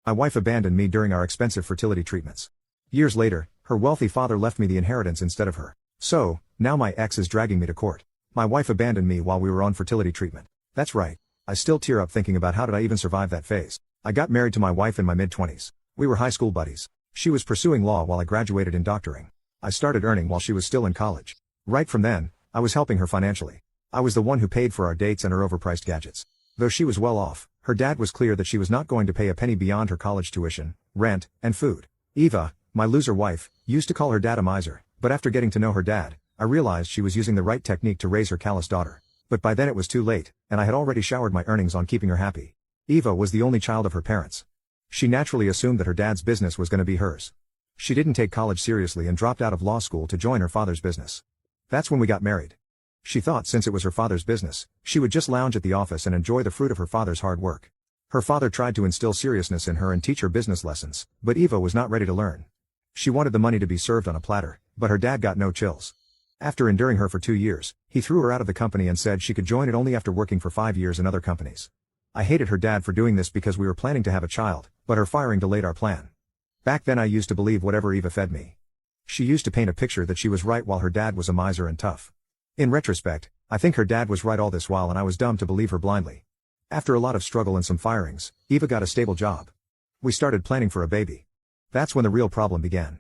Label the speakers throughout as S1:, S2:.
S1: My wife abandoned me during our expensive fertility treatments. Years later, her wealthy father left me the inheritance instead of her. So, now my ex is dragging me to court. My wife abandoned me while we were on fertility treatment. That's right. I still tear up thinking about how did I even survive that phase. I got married to my wife in my mid-20s. We were high school buddies. She was pursuing law while I graduated in doctoring. I started earning while she was still in college. Right from then, I was helping her financially. I was the one who paid for our dates and her overpriced gadgets. Though she was well off, her dad was clear that she was not going to pay a penny beyond her college tuition, rent, and food. Eva, my loser wife, used to call her dad a miser, but after getting to know her dad, I realized she was using the right technique to raise her callous daughter. But by then it was too late, and I had already showered my earnings on keeping her happy. Eva was the only child of her parents. She naturally assumed that her dad's business was going to be hers. She didn't take college seriously and dropped out of law school to join her father's business. That's when we got married. She thought since it was her father's business, she would just lounge at the office and enjoy the fruit of her father's hard work. Her father tried to instill seriousness in her and teach her business lessons, but Eva was not ready to learn. She wanted the money to be served on a platter, but her dad got no chills. After enduring her for 2 years, he threw her out of the company and said she could join it only after working for 5 years in other companies. I hated her dad for doing this because we were planning to have a child, but her firing delayed our plan. Back then I used to believe whatever Eva fed me. She used to paint a picture that she was right while her dad was a miser and tough. In retrospect, I think her dad was right all this while and I was dumb to believe her blindly. After a lot of struggle and some firings, Eva got a stable job. We started planning for a baby. That's when the real problem began.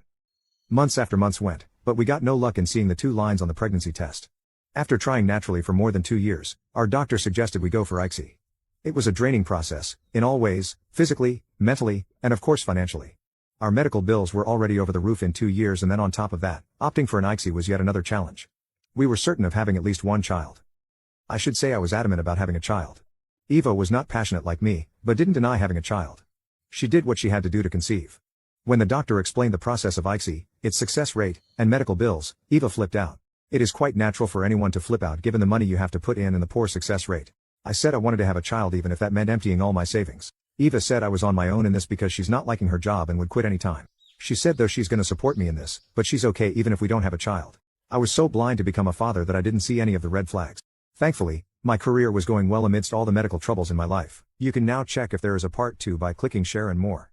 S1: Months after months went, but we got no luck in seeing the 2 lines on the pregnancy test. After trying naturally for more than 2 years, our doctor suggested we go for ICSI. It was a draining process, in all ways, physically, mentally, and of course financially. Our medical bills were already over the roof in 2 years and then on top of that, opting for an ICSI was yet another challenge. We were certain of having at least one child. I should say I was adamant about having a child. Eva was not passionate like me, but didn't deny having a child. She did what she had to do to conceive. When the doctor explained the process of ICSI, its success rate, and medical bills, Eva flipped out. It is quite natural for anyone to flip out given the money you have to put in and the poor success rate. I said I wanted to have a child even if that meant emptying all my savings. Eva said I was on my own in this because she's not liking her job and would quit any time. She said though she's gonna support me in this, but she's okay even if we don't have a child. I was so blind to become a father that I didn't see any of the red flags. Thankfully, my career was going well amidst all the medical troubles in my life. You can now check if there is a part 2 by clicking share and more.